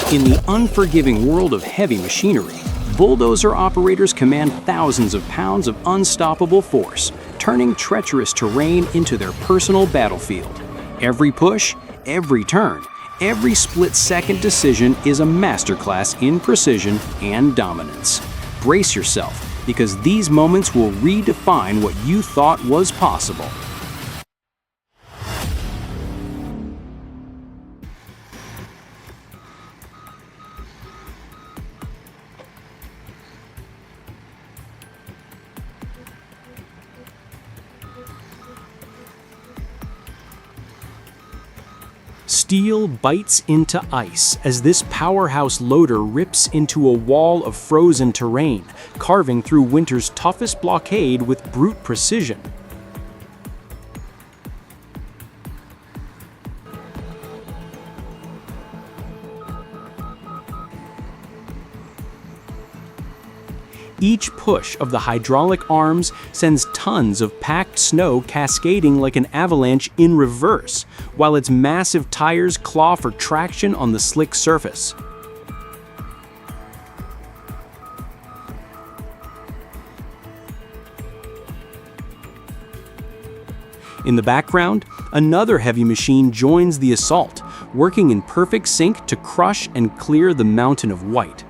In the unforgiving world of heavy machinery, bulldozer operators command thousands of pounds of unstoppable force, turning treacherous terrain into their personal battlefield. Every push, every turn, every split-second decision is a masterclass in precision and dominance. Brace yourself, because these moments will redefine what you thought was possible. Steel bites into ice as this powerhouse loader rips into a wall of frozen terrain, carving through winter's toughest blockade with brute precision. Each push of the hydraulic arms sends tons of packed snow cascading like an avalanche in reverse, while its massive tires claw for traction on the slick surface. In the background, another heavy machine joins the assault, working in perfect sync to crush and clear the mountain of white.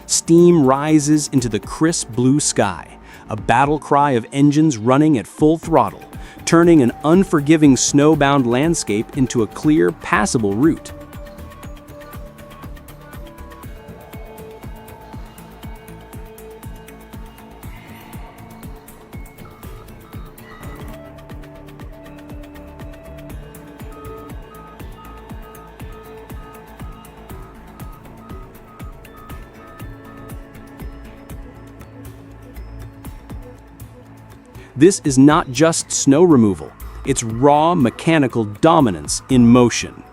Steam rises into the crisp blue sky, a battle cry of engines running at full throttle, turning an unforgiving snowbound landscape into a clear, passable route. This is not just snow removal, it's raw mechanical dominance in motion.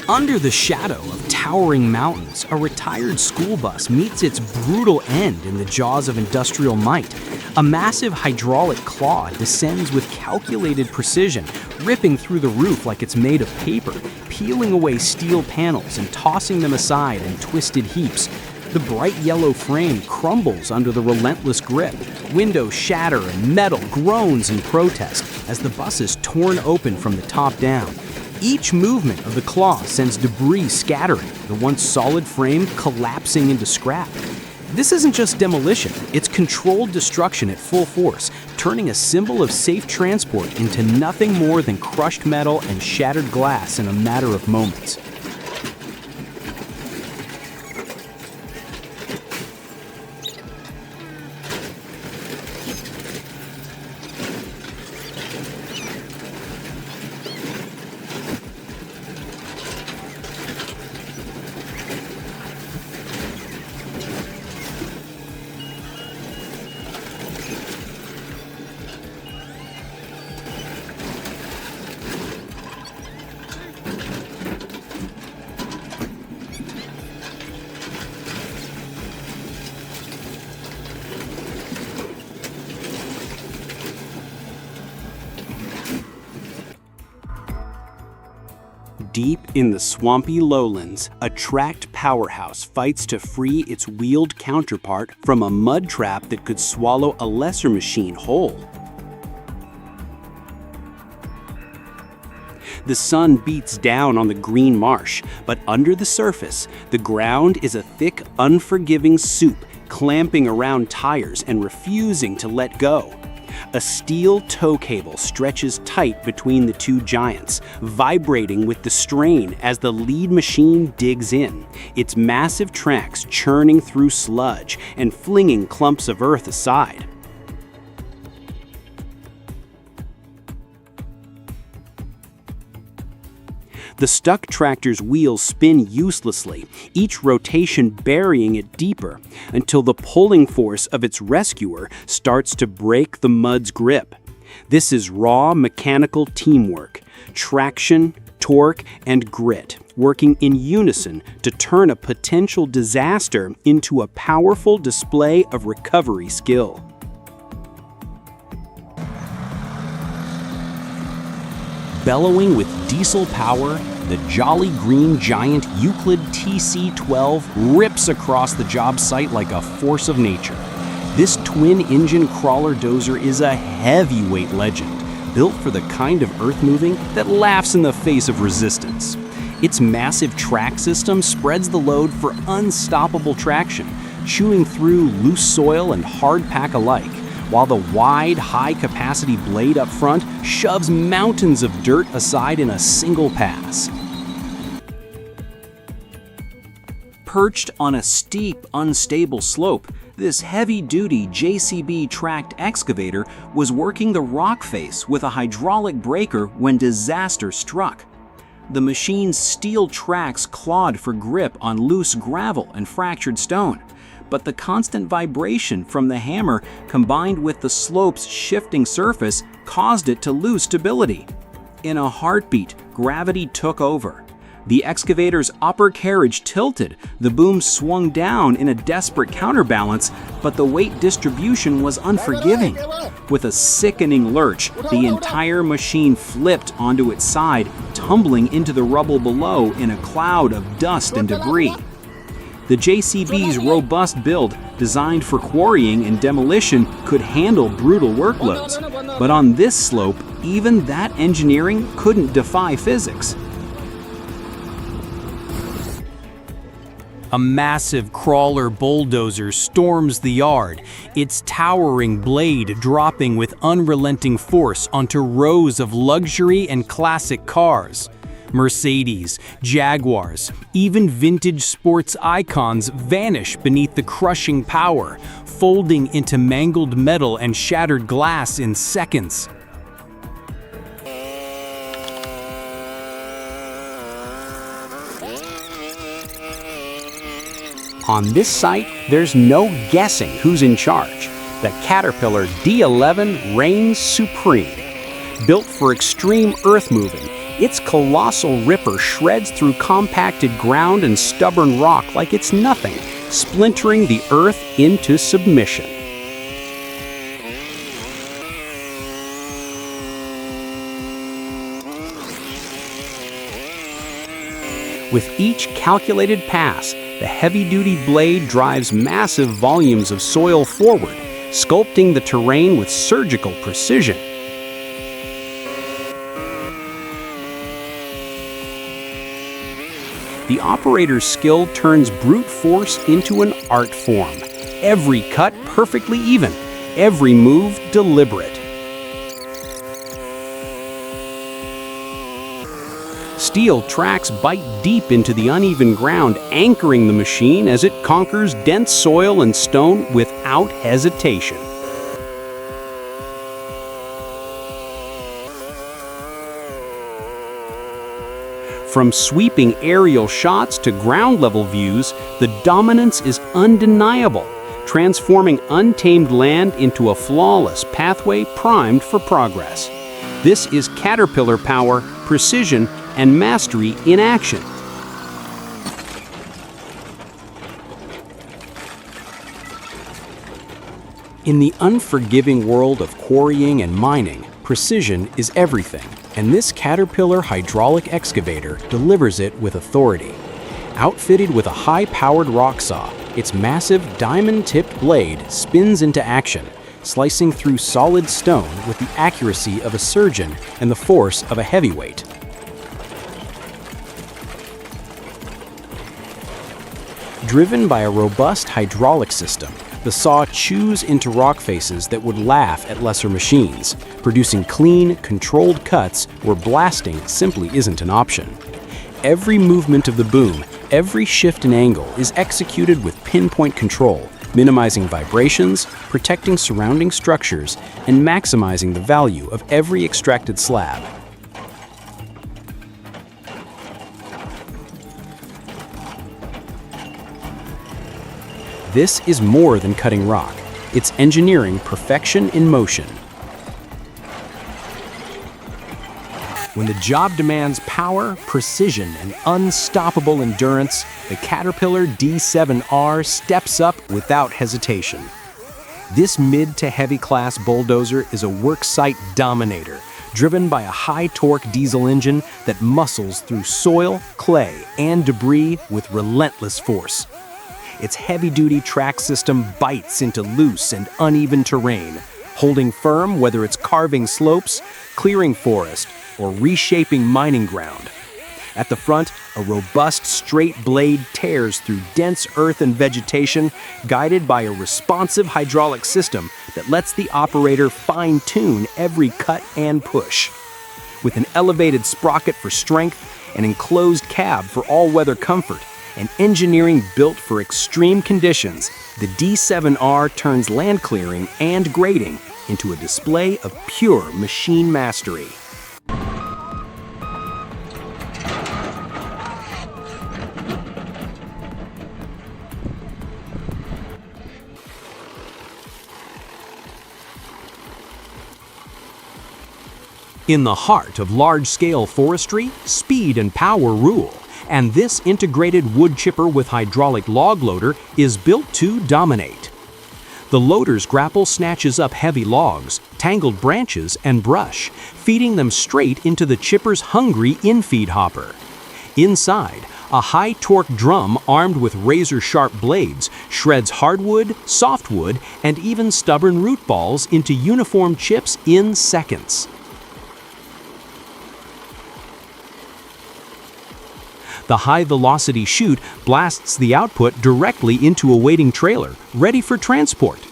Under the shadow of towering mountains, a retired school bus meets its brutal end in the jaws of industrial might. A massive hydraulic claw descends with calculated precision, ripping through the roof like it's made of paper, peeling away steel panels and tossing them aside in twisted heaps. The bright yellow frame crumbles under the relentless grip. Windows shatter and metal groans in protest as the bus is torn open from the top down. Each movement of the claw sends debris scattering, the once solid frame collapsing into scrap. This isn't just demolition, it's controlled destruction at full force, turning a symbol of safe transport into nothing more than crushed metal and shattered glass in a matter of moments. Deep in the swampy lowlands, a tracked powerhouse fights to free its wheeled counterpart from a mud trap that could swallow a lesser machine whole. The sun beats down on the green marsh, but under the surface, the ground is a thick, unforgiving soup clamping around tires and refusing to let go. A steel tow cable stretches tight between the two giants, vibrating with the strain as the lead machine digs in, its massive tracks churning through sludge and flinging clumps of earth aside. The stuck tractor's wheels spin uselessly, each rotation burying it deeper, until the pulling force of its rescuer starts to break the mud's grip. This is raw mechanical teamwork, traction, torque, and grit, working in unison to turn a potential disaster into a powerful display of recovery skill. Bellowing with diesel power, the jolly green giant Euclid TC-12 rips across the job site like a force of nature. This twin-engine crawler dozer is a heavyweight legend, built for the kind of earth-moving that laughs in the face of resistance. Its massive track system spreads the load for unstoppable traction, chewing through loose soil and hard pack alike, while the wide, high-capacity blade up front shoves mountains of dirt aside in a single pass. Perched on a steep, unstable slope, this heavy-duty JCB-tracked excavator was working the rock face with a hydraulic breaker when disaster struck. The machine's steel tracks clawed for grip on loose gravel and fractured stone, but the constant vibration from the hammer combined with the slope's shifting surface caused it to lose stability. In a heartbeat, gravity took over. The excavator's upper carriage tilted, the boom swung down in a desperate counterbalance, but the weight distribution was unforgiving. With a sickening lurch, the entire machine flipped onto its side, tumbling into the rubble below in a cloud of dust and debris. The JCB's robust build, designed for quarrying and demolition, could handle brutal workloads. But on this slope, even that engineering couldn't defy physics. A massive crawler bulldozer storms the yard, its towering blade dropping with unrelenting force onto rows of luxury and classic cars. Mercedes, Jaguars, even vintage sports icons vanish beneath the crushing power, folding into mangled metal and shattered glass in seconds. On this site, there's no guessing who's in charge. The Caterpillar D11 reigns supreme. Built for extreme earth moving, its colossal ripper shreds through compacted ground and stubborn rock like it's nothing, splintering the earth into submission. With each calculated pass, the heavy-duty blade drives massive volumes of soil forward, sculpting the terrain with surgical precision. The operator's skill turns brute force into an art form. Every cut perfectly even, every move deliberate. Steel tracks bite deep into the uneven ground, anchoring the machine as it conquers dense soil and stone without hesitation. From sweeping aerial shots to ground-level views, the dominance is undeniable, transforming untamed land into a flawless pathway primed for progress. This is Caterpillar power, precision, and mastery in action. In the unforgiving world of quarrying and mining, precision is everything. And this Caterpillar hydraulic excavator delivers it with authority. Outfitted with a high-powered rock saw, its massive diamond-tipped blade spins into action, slicing through solid stone with the accuracy of a surgeon and the force of a heavyweight. Driven by a robust hydraulic system, the saw chews into rock faces that would laugh at lesser machines, producing clean, controlled cuts where blasting simply isn't an option. Every movement of the boom, every shift in angle is executed with pinpoint control, minimizing vibrations, protecting surrounding structures, and maximizing the value of every extracted slab. This is more than cutting rock. It's engineering perfection in motion. When the job demands power, precision, and unstoppable endurance, the Caterpillar D7R steps up without hesitation. This mid to heavy class bulldozer is a worksite dominator, driven by a high-torque diesel engine that muscles through soil, clay, and debris with relentless force. Its heavy-duty track system bites into loose and uneven terrain, holding firm whether it's carving slopes, clearing forest, or reshaping mining ground. At the front, a robust straight blade tears through dense earth and vegetation, guided by a responsive hydraulic system that lets the operator fine-tune every cut and push. With an elevated sprocket for strength, an enclosed cab for all-weather comfort, and engineering built for extreme conditions, the D7R turns land clearing and grading into a display of pure machine mastery. In the heart of large-scale forestry, speed and power rule, and this integrated wood chipper with hydraulic log loader is built to dominate. The loader's grapple snatches up heavy logs, tangled branches, and brush, feeding them straight into the chipper's hungry infeed hopper. Inside, a high-torque drum armed with razor-sharp blades shreds hardwood, softwood, and even stubborn root balls into uniform chips in seconds. The high-velocity chute blasts the output directly into a waiting trailer, ready for transport.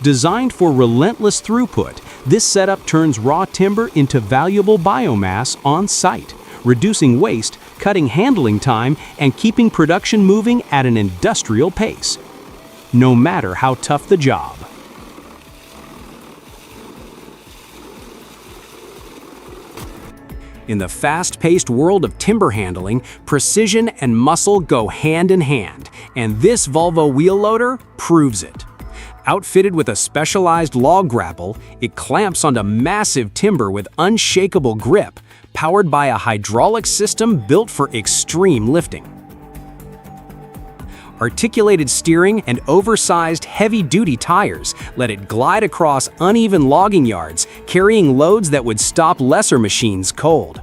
Designed for relentless throughput, this setup turns raw timber into valuable biomass on site, reducing waste, cutting handling time, and keeping production moving at an industrial pace, no matter how tough the job. In the fast-paced world of timber handling, precision and muscle go hand in hand, and this Volvo wheel loader proves it. Outfitted with a specialized log grapple, it clamps onto massive timber with unshakable grip, powered by a hydraulic system built for extreme lifting. Articulated steering and oversized heavy-duty tires let it glide across uneven logging yards, carrying loads that would stop lesser machines cold.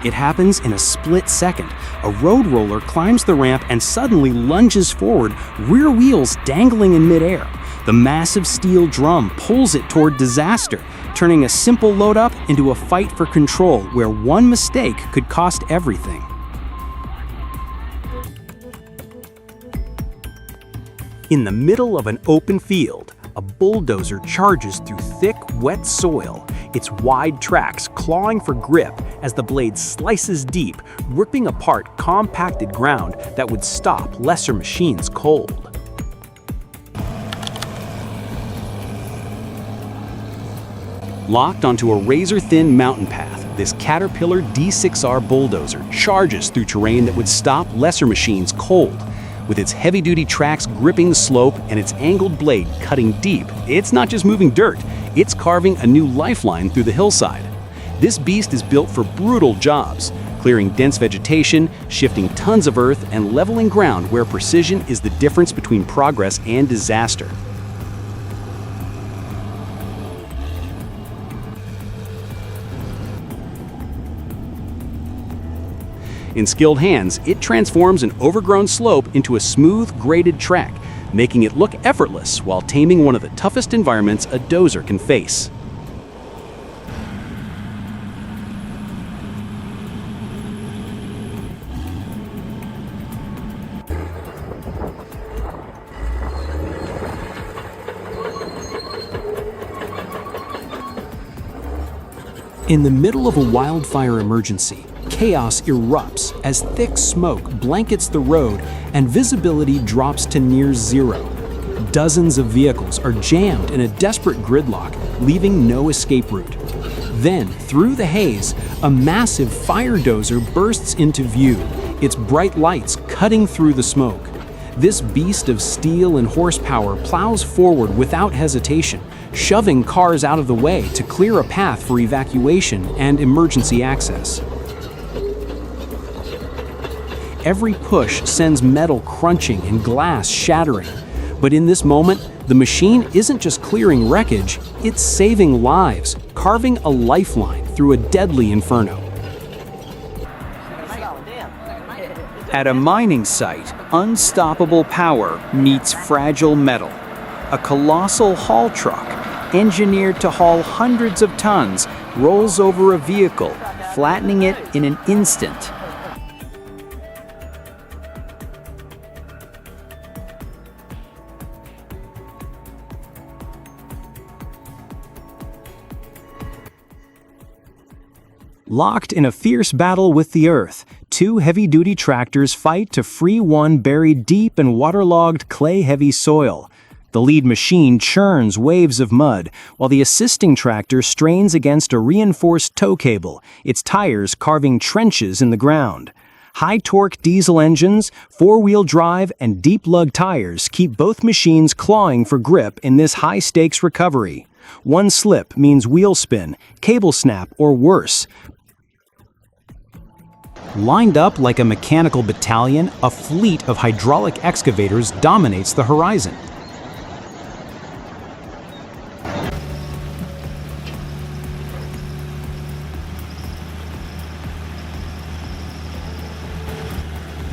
It happens in a split second. A road roller climbs the ramp and suddenly lunges forward, rear wheels dangling in midair. The massive steel drum pulls it toward disaster, turning a simple load-up into a fight for control where one mistake could cost everything. In the middle of an open field, a bulldozer charges through thick, wet soil, its wide tracks clawing for grip as the blade slices deep, ripping apart compacted ground that would stop lesser machines cold. Locked onto a razor-thin mountain path, this Caterpillar D6R bulldozer charges through terrain that would stop lesser machines cold. With its heavy-duty tracks gripping the slope and its angled blade cutting deep, it's not just moving dirt, it's carving a new lifeline through the hillside. This beast is built for brutal jobs, clearing dense vegetation, shifting tons of earth, and leveling ground where precision is the difference between progress and disaster. In skilled hands, it transforms an overgrown slope into a smooth, graded track, making it look effortless while taming one of the toughest environments a dozer can face. In the middle of a wildfire emergency, chaos erupts as thick smoke blankets the road and visibility drops to near zero. Dozens of vehicles are jammed in a desperate gridlock, leaving no escape route. Then, through the haze, a massive fire dozer bursts into view, its bright lights cutting through the smoke. This beast of steel and horsepower plows forward without hesitation, shoving cars out of the way to clear a path for evacuation and emergency access. Every push sends metal crunching and glass shattering. But in this moment, the machine isn't just clearing wreckage, it's saving lives, carving a lifeline through a deadly inferno. At a mining site, unstoppable power meets fragile metal. A colossal haul truck, engineered to haul hundreds of tons, rolls over a vehicle, flattening it in an instant. Locked in a fierce battle with the earth, two heavy-duty tractors fight to free one buried deep in waterlogged, clay-heavy soil. The lead machine churns waves of mud, while the assisting tractor strains against a reinforced tow cable, its tires carving trenches in the ground. High-torque diesel engines, four-wheel drive, and deep-lug tires keep both machines clawing for grip in this high-stakes recovery. One slip means wheel spin, cable snap, or worse. Lined up like a mechanical battalion, a fleet of hydraulic excavators dominates the horizon.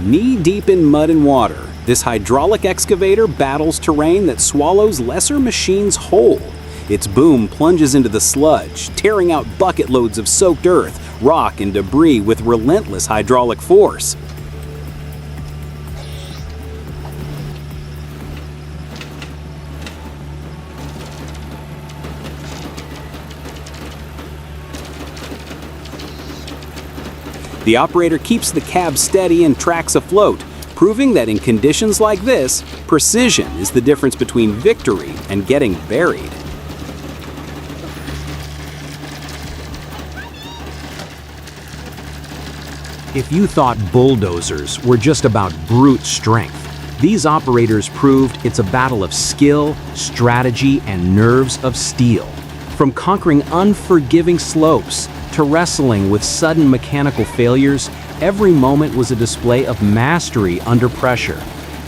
Knee-deep in mud and water, this hydraulic excavator battles terrain that swallows lesser machines whole. Its boom plunges into the sludge, tearing out bucket loads of soaked earth, rock, and debris with relentless hydraulic force. The operator keeps the cab steady and tracks afloat, proving that in conditions like this, precision is the difference between victory and getting buried. If you thought bulldozers were just about brute strength, these operators proved it's a battle of skill, strategy, and nerves of steel. From conquering unforgiving slopes to wrestling with sudden mechanical failures, every moment was a display of mastery under pressure.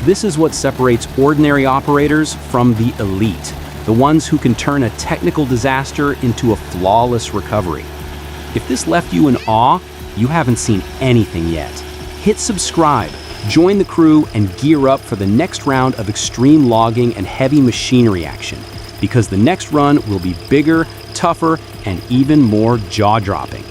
This is what separates ordinary operators from the elite, the ones who can turn a technical disaster into a flawless recovery. If this left you in awe, you haven't seen anything yet. Hit subscribe, join the crew, and gear up for the next round of extreme logging and heavy machinery action, because the next run will be bigger, tougher, and even more jaw-dropping.